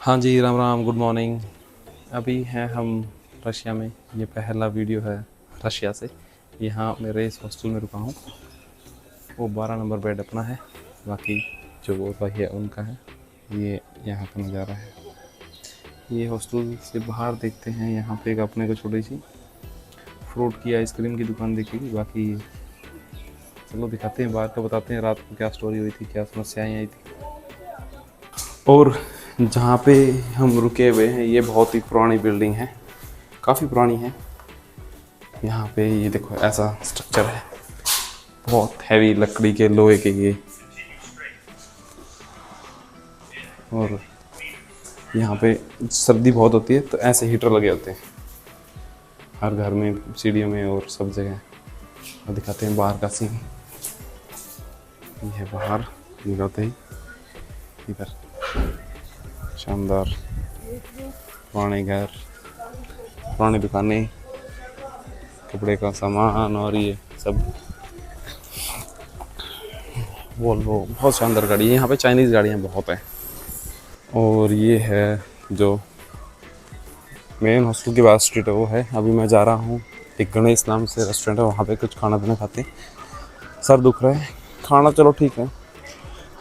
हाँ जी, Ram Ram, good morning. अभी हैं हम रशिया में। ये पहला वीडियो है रशिया से। यहाँ मेरे इस हॉस्टल में रुका हूँ। वो 12 नंबर बेड अपना है, बाकी जो वो भाई है उनका है। ये यहाँ का नज़ारा है। ये हॉस्टल से बाहर देखते हैं, यहाँ पे एक अपने को छोटी सी फ्रूट की आइसक्रीम की दुकान दिखेगी। बाकी चलो दिखाते हैं बाहर का, बताते हैं रात को क्या स्टोरी हुई थी, क्या समस्याएँ आई थी। और जहाँ पे हम रुके हुए हैं ये बहुत ही पुरानी बिल्डिंग है, काफ़ी पुरानी है। यहाँ पे ये देखो ऐसा स्ट्रक्चर है, बहुत हैवी लकड़ी के लोहे के ये। और यहाँ पे सर्दी बहुत होती है तो ऐसे हीटर लगे होते हैं हर घर में, सीढ़ियों में और सब जगह। और दिखाते हैं बाहर का सीन। ये है बाहर निकलते ही इधर शानदार पुराने घर, पुरानी दुकानें, कपड़े का सामान और ये सब। वोल्वो बहुत शानदार गाड़ी है। यहाँ पे चाइनीज़ गाड़ियाँ बहुत हैं। और ये है जो मेन हॉस्टल के बाद स्ट्रीट है वो है। अभी मैं जा रहा हूँ, एक गणेश नाम से रेस्टोरेंट है, वहाँ पे कुछ खाना पीना खाते हैं। सर दुख रहा है, खाना चलो ठीक है,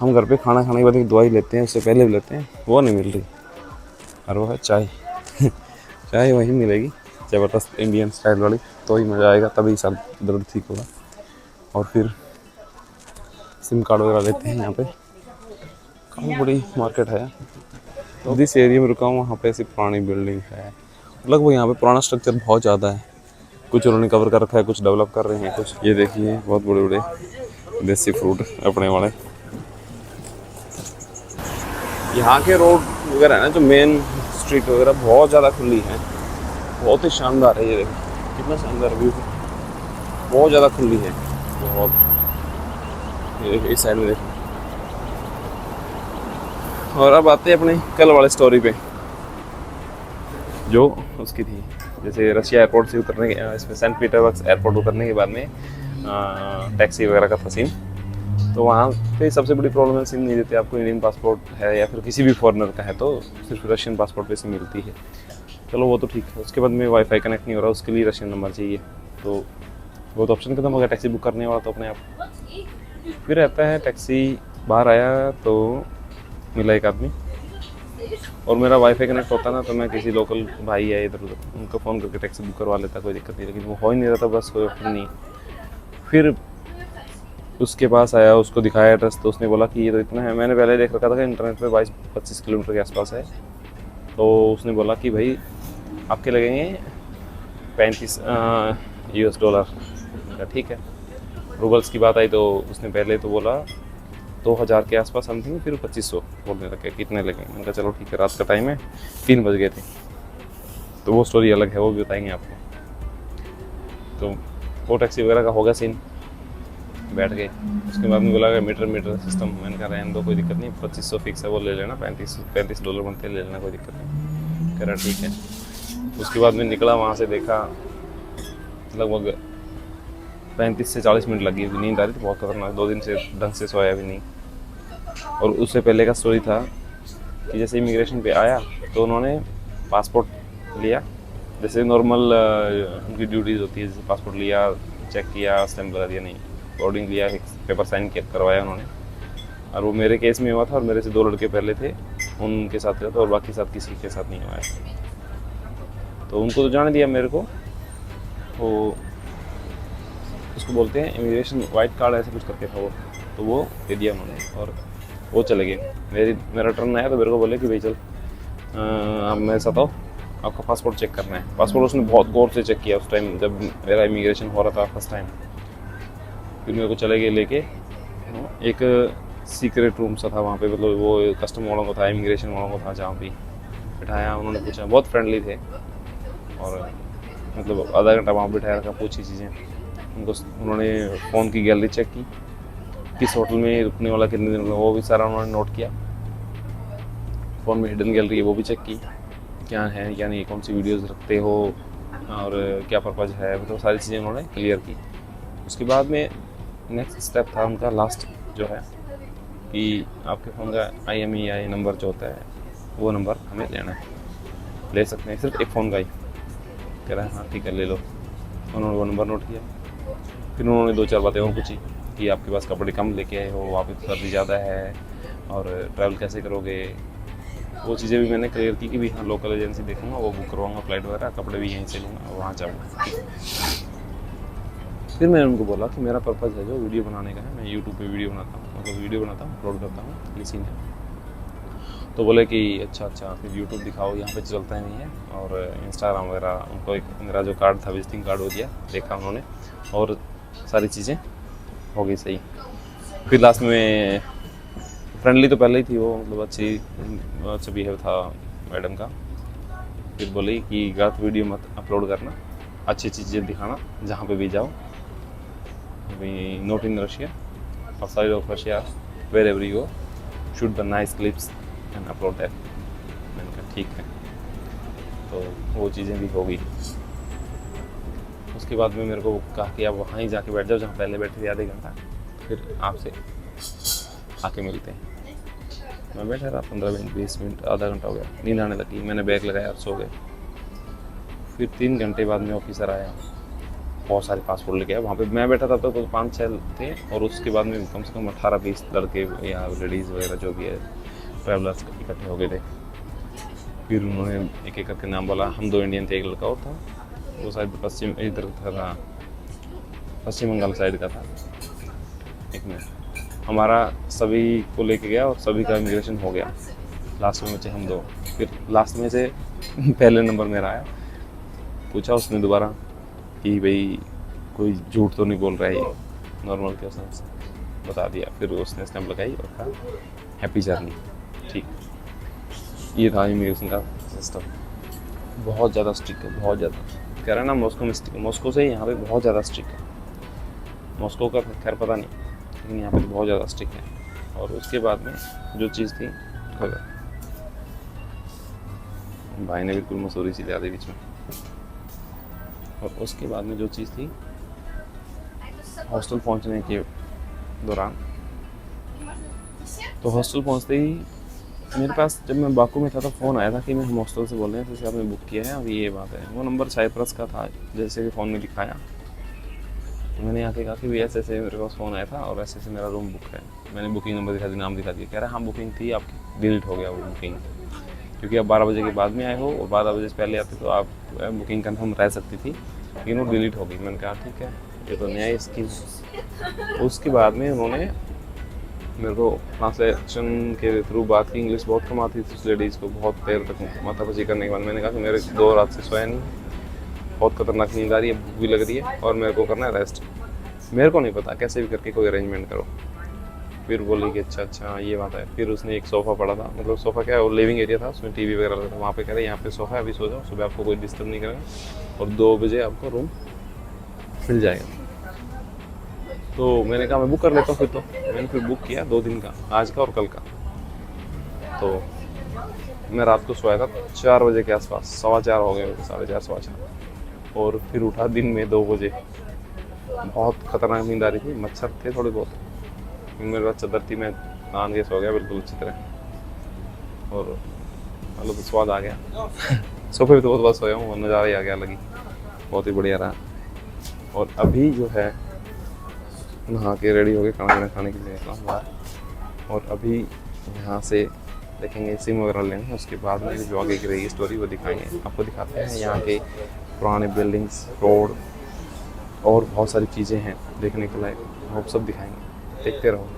हम घर पे खाना खाने के बाद एक दवाई लेते हैं, उससे पहले भी लेते हैं, वो नहीं मिल रही। और वो है चाय चाय वहीं मिलेगी ज़बरदस्त इंडियन स्टाइल वाली, तो ही मज़ा आएगा, तभी सर दर्द ठीक होगा। और फिर सिम कार्ड वगैरह लेते हैं। यहाँ पे काफ़ी बड़ी मार्केट है। तो जिस एरिया में रुका हूँ वहाँ पे ऐसी पुरानी बिल्डिंग है, लगभग यहाँ पे पुराना स्ट्रक्चर बहुत ज़्यादा है। कुछ उन्होंने कवर कर रखा है, कुछ डेवलप कर रहे हैं कुछ। ये देखिए बहुत बड़े बड़े देसी फ्रूट अपने वाले। यहाँ के रोड वगैरह है ना, जो मेन स्ट्रीट वगैरह बहुत ज़्यादा खुली है, बहुत ही शानदार है। ये देखिए कितना शानदार व्यू है, बहुत ज़्यादा खुली है बहुत। ये देखिए इस साइड में देखिए। और अब आते हैं अपने कल वाले स्टोरी पे जो उसकी थी। जैसे रशिया एयरपोर्ट से उतरने के, इसमें सेंट पीटर्सबर्ग एयरपोर्ट उतरने के बाद में टैक्सी वगैरह का था सीन। तो वहाँ पे सबसे बड़ी प्रॉब्लम है, सिम नहीं देते आपको। इंडियन पासपोर्ट है या फिर किसी भी फॉरेनर का है तो सिर्फ रशियन पासपोर्ट पे सिम मिलती है। चलो वो तो ठीक है। उसके बाद में वाईफाई कनेक्ट नहीं हो रहा, उसके लिए रशियन नंबर चाहिए। तो वो तो ऑप्शन खत्म हो गया, टैक्सी बुक करने वाला तो अपने आप फिर रहता है। टैक्सी बाहर आया तो मिला एक आदमी, और मेरा वाईफाई कनेक्ट होता ना तो मैं किसी लोकल भाई है इधर उधर उनको फ़ोन करके टैक्सी बुक करवा लेता, कोई दिक्कत नहीं। लेकिन वो हो ही नहीं रहा था, बस कोई ऑप्शन नहीं। फिर उसके पास आया, उसको दिखाया एड्रेस, तो उसने बोला कि ये तो इतना है। मैंने पहले देख रखा था कि इंटरनेट पे 22-25 किलोमीटर के आसपास है। तो उसने बोला कि भाई आपके लगेंगे 35 US डॉलर। ठीक है, रूबल्स की बात आई तो उसने पहले तो बोला 2000 के आसपास समथिंग, फिर 2500 बोलने लगे कितने लगे। मैंने कहा चलो ठीक है, रात का टाइम है, 3 बज गए थे। तो वो स्टोरी अलग है, वो भी बताएंगे आपको। तो वो टैक्सी वगैरह का होगा सीन, बैठ गए। उसके बाद में बोला मीटर सिस्टम। मैंने कहा रहने दो, कोई दिक्कत नहीं, 2500 फिक्स है, वो ले लेना, 35 डॉलर बनते ले लेना, कोई दिक्कत नहीं। कह रहा ठीक है। उसके बाद में निकला वहाँ से, देखा लगभग 35 से 40 मिनट लगी। नींद आ रही थी बहुत खतरनाक, 2 दिन से ढंग से सोया भी नहीं। और उससे पहले का स्टोरी था कि जैसे इमिग्रेशन पे आया तो उन्होंने पासपोर्ट लिया, जैसे नॉर्मल उनकी ड्यूटीज़ होती है, जैसे पासपोर्ट लिया, चेक किया, स्टैम्प लगा दिया, नहीं, बोर्डिंग लिया, एक पेपर साइन करवाया उन्होंने। और वो मेरे केस में हुआ था, और मेरे से 2 लड़के पहले थे, उनके साथ गया था, और बाकी साथ किसी के साथ नहीं हुआ है। तो उनको तो जाने दिया, मेरे को वो उसको बोलते हैं इमिग्रेशन वाइट कार्ड ऐसे कुछ करके था वो, तो वो दे दिया उन्होंने और वो चले गए। मेरा टर्न आया तो मेरे को बोले कि भाई चल अब मेरे साथ आओ, आपका पासपोर्ट चेक करना है। पासपोर्ट उसने बहुत गौर से चेक किया उस टाइम जब मेरा इमिग्रेशन हो रहा था फर्स्ट टाइम। फिर मेरे को चले गए लेके एक सीक्रेट रूम सा था वहाँ पे, मतलब वो कस्टम वालों को था, इमिग्रेशन वालों को था, जहाँ पे बिठाया। उन्होंने पूछा, बहुत फ्रेंडली थे, और मतलब आधा घंटा वहाँ बिठाया रखा, पूछी चीज़ें उनको। उन्होंने फ़ोन की गैलरी चेक की, किस होटल में रुकने वाला, कितने दिन का, वो भी सारा उन्होंने नोट किया। फ़ोन में हिडन गैलरी है वो भी चेक की, क्या है क्या नहीं, कौन सी वीडियोज़ रखते हो और क्या पर्पज़ है, मतलब सारी चीज़ें उन्होंने क्लियर की। उसके बाद में नेक्स्ट स्टेप था उनका, लास्ट जो है कि आपके फ़ोन का IMEI नंबर जो होता है वो नंबर हमें लेना है, ले सकते हैं सिर्फ एक फ़ोन का ही। कह रहा है हाँ ठीक है ले लो। उन्होंने वो नंबर नोट किया। फिर उन्होंने 2-4 बातें और पूछी कि आपके पास कपड़े कम लेके आए हो, वहाँ पे सर्दी ज़्यादा है और ट्रैवल कैसे करोगे। वो चीज़ें भी मैंने क्लियर की कि भी हाँ लोकल एजेंसी देखूँगा, वो बुक करवाऊँगा फ्लाइट वगैरह, कपड़े भी यहीं से लूँगा, वहाँ जाऊँगा। फिर मैंने उनको बोला कि मेरा पर्पज़ है जो वीडियो बनाने का है, मैं यूट्यूब पे वीडियो बनाता हूँ, मतलब वीडियो बनाता हूँ, अपलोड करता हूँ, ये सीन है। तो बोले कि अच्छा फिर यूट्यूब दिखाओ, यहाँ पे चलता ही नहीं है, और इंस्टाग्राम वगैरह। उनको एक मेरा जो कार्ड था, विजिटिंग कार्ड हो दिया, देखा उन्होंने और सारी चीज़ें हो गई सही। फिर लास्ट में फ्रेंडली तो पहले ही थी वो, मतलब अच्छा बिहेव था मैडम का। फिर बोली कि गलत वीडियो मत अपलोड करना, अच्छी चीज़ें दिखाना जहाँ पे भी जाओ। अभी not in Russia, outside of Russia, wherever you go, shoot the nice clips and upload that. मैंने कहा ठीक है। तो वो चीज़ें भी हो गई। उसके बाद में मेरे को कहा कि आप वहाँ ही जाके बैठ जाओ जहाँ पहले बैठे थे आधे घंटा, फिर आपसे आके मिलते हैं। मैं बैठा रहा 15 मिनट 20 मिनट, आधा घंटा हो गया, नींद आने लगी। मैंने बैग लगाया और सो गए। फिर 3 घंटे बाद में ऑफिसर आया, बहुत सारे पासपोर्ट लेके आया। वहाँ पे मैं बैठा था तो 5-6 थे, और उसके बाद में कम से कम 18-20 लड़के या लेडीज़ वगैरह जो भी है ट्रैवलर्स इकट्ठे हो गए थे। फिर उन्होंने एक एक करके नाम बोला। हम 2 इंडियन थे, एक लड़का और था, वो शायद इधर था, पश्चिम बंगाल साइड का था। एक मिनट, हमारा सभी को लेके गया और सभी का इमिग्रेशन हो गया। लास्ट में बचे हम 2। फिर लास्ट में से पहले नंबर मेरा आया। पूछा उसने दोबारा कि भाई कोई झूठ तो नहीं बोल रहा है ये, नॉर्मल क्वेश्चन से बता दिया। फिर उसने स्टैम्प लगाई और कहा हैप्पी जर्नी। ठीक, ये था इमिग्रेशन का सिस्टम। बहुत ज़्यादा स्ट्रिक्ट है, बहुत ज़्यादा। कह रहा है ना मॉस्को में, मॉस्को से यहाँ पे बहुत ज़्यादा स्ट्रिक्ट है। मॉस्को का खैर पता नहीं, लेकिन यहाँ पे बहुत ज़्यादा स्ट्रिक्ट है। और उसके बाद में जो चीज़ थी, भाई ने बिल्कुल मसूरी सी दी बीच में। और उसके बाद में जो चीज़ थी, हॉस्टल पहुँचने के दौरान, तो हॉस्टल पहुँचते ही मेरे पास, जब मैं बाकू में था तो फ़ोन आया था कि मैं हम हॉस्टल से बोल रहे हैं, जैसे आपने बुक किया है, अभी ये बात है। वो नंबर साइप्रस का था, जैसे कि फ़ोन में दिखाया। तो मैंने आके कहा कि भी ऐसे ऐसे मेरे पास फ़ोन आया था और ऐसे ऐसे मेरा रूम बुक है। मैंने बुकिंग नंबर दिखा दिया, नाम दिखा दिया। कह रहा है हाँ बुकिंग थी आपकी, डिलीट हो गया वो बुकिंग, क्योंकि आप 12 बजे के बाद में आए हो और 12 बजे से पहले आते तो आप बुकिंग कन्फर्म रह सकती थी, लेकिन वो डिलीट हो गई। मैंने कहा ठीक है, ये तो नया स्कीम है। उसके बाद में उन्होंने मेरे को ट्रांसलेशन के थ्रू बात की। इंग्लिश बहुत कम आती थी उस लेडीज़ को। बहुत देर तक माथापच्ची करने के बाद मैंने कहा कि मेरे 2 रात से सोया नहीं, बहुत खतरनाक नींद आ रही है, भूख भी लग रही है और मेरे को करना है रेस्ट। मेरे को नहीं पता, कैसे भी करके कोई अरेंजमेंट करो। फिर बोली कि अच्छा ये बात है। फिर उसने एक सोफ़ा पड़ा था, मतलब सोफ़ा क्या है, वो लिविंग एरिया था, उसमें टीवी वगैरह लगा था। वहाँ पे कह रहे यहाँ पे सोफ़ा है, अभी सो जाओ, सुबह आपको कोई डिस्टर्ब नहीं करेगा और 2 बजे आपको रूम मिल जाएगा। तो मैंने कहा मैं बुक कर लेता हूँ फिर। तो मैंने फिर बुक किया 2 दिन का, आज का और कल का। तो मैं रात को सोया था 4 बजे के आसपास, 4:15 हो गए, 4:30 4:15, और फिर उठा दिन में 2 बजे। बहुत खतरनाक नींद आ रही थी, मच्छर थे थोड़े बहुत, मेरे पास चादर थी, मैं तान के सो गया बिल्कुल अच्छी तरह, और मतलब तो स्वाद आ गया। सोफे पे तो बहुत बार सोया हूँ, नज़ारा ही आ गया, लगी बहुत ही बढ़िया रहा। और अभी जो है नहा के रेडी हो गए, खाना खाने के लिए निकला बाहर। और अभी यहाँ से देखेंगे सिम वगैरह लेंगे, उसके बाद में जो आगे की रहेगी स्टोरी वो दिखाएंगे। आपको दिखाते हैं यहाँ के पुराने बिल्डिंग्स, रोड और बहुत सारी चीज़ें हैं देखने के लायक, वो सब दिखाएंगे, देखते रहो।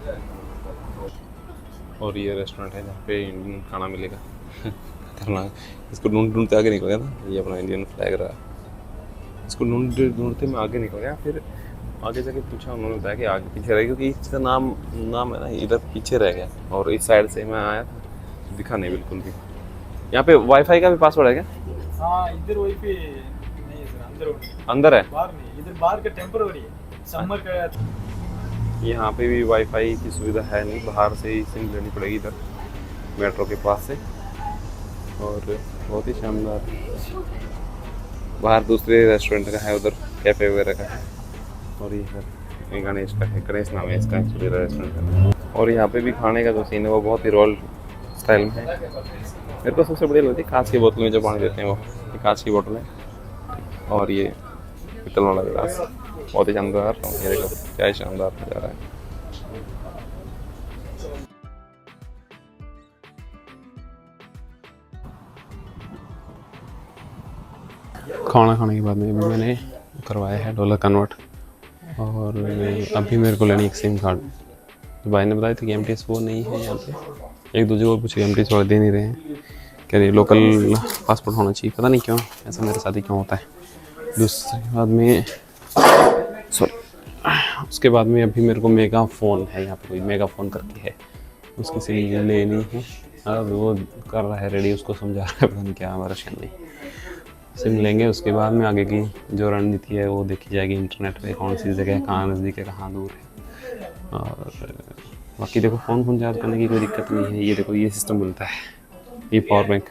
और ये रेस्टोरेंट है जहाँ पे इंडियन खाना मिलेगा। खतरनाक, इसको ढूंढते आगे निकल गया था। ये अपना इंडियन फ्लैग रहा, इसको ढूंढते मैं आगे निकल गया। फिर आगे जाके पूछा, उन्होंने बताया कि आगे पीछे रह गया, क्योंकि इसका नाम है ना, इधर पीछे रह गया। और इस साइड से मैं आया था, दिखा नहीं बिल्कुल भी। यहाँ पे वाईफाई का भी पासवर्ड है क्या? हाँ, इधर वाईफाई नहीं है सर, अंदर है, बाहर नहीं। इधर बाहर का टेम्पररी है, समर का। यहाँ पे भी वाईफाई की सुविधा है नहीं, बाहर से ही सिम लेनी पड़ेगी इधर मेट्रो के पास से। और बहुत ही शानदार, बाहर दूसरे रेस्टोरेंट का है, उधर कैफ़े वगैरह का है। और ये सर गणेश का है, गणेश नाम है इसका रेस्टोरेंट का। और यहाँ पे भी खाने का जो सीन है वो बहुत ही रॉयल स्टाइल में है। मेरे को सबसे बढ़िया लगती है कांच की बोतल में जो पानी देते हैं वो, ये कांच की बोतल है और ये पित्तल वाला गिलास, बहुत ही शानदार। ये देखो क्या ही शानदार नज़ारा है। खाना खाने के बाद में भी मैंने करवाया है डॉलर कन्वर्ट, और अभी मेरे को लेनी एक सिम कार्ड। तो भाई ने बताया था कि MTS वो नहीं है यहाँ पे, एक दो जगह पूछे MTS वाले दे नहीं रहे हैं, कह रहे लोकल पासपोर्ट होना चाहिए, पता नहीं क्यों ऐसा मेरे साथ ही क्यों होता है। दूसरे बाद में उसके बाद में अभी मेरे को मेगा फ़ोन है, यहाँ पे कोई मेगा फ़ोन करके है, उसकी सिम लेनी है। अब वो कर रहा है रेडी, उसको समझा रहा है, पता नहीं क्या हमारा रशियन में। सिम लेंगे उसके बाद में आगे की जो रणनीति है वो देखी जाएगी इंटरनेट पे, कौन सी जगह कहाँ नज़दीक है कहाँ दूर है। और बाकी देखो फ़ोन चार्ज करने की कोई दिक्कत नहीं है। ये देखो ये सिस्टम मिलता है, ये पावर बैंक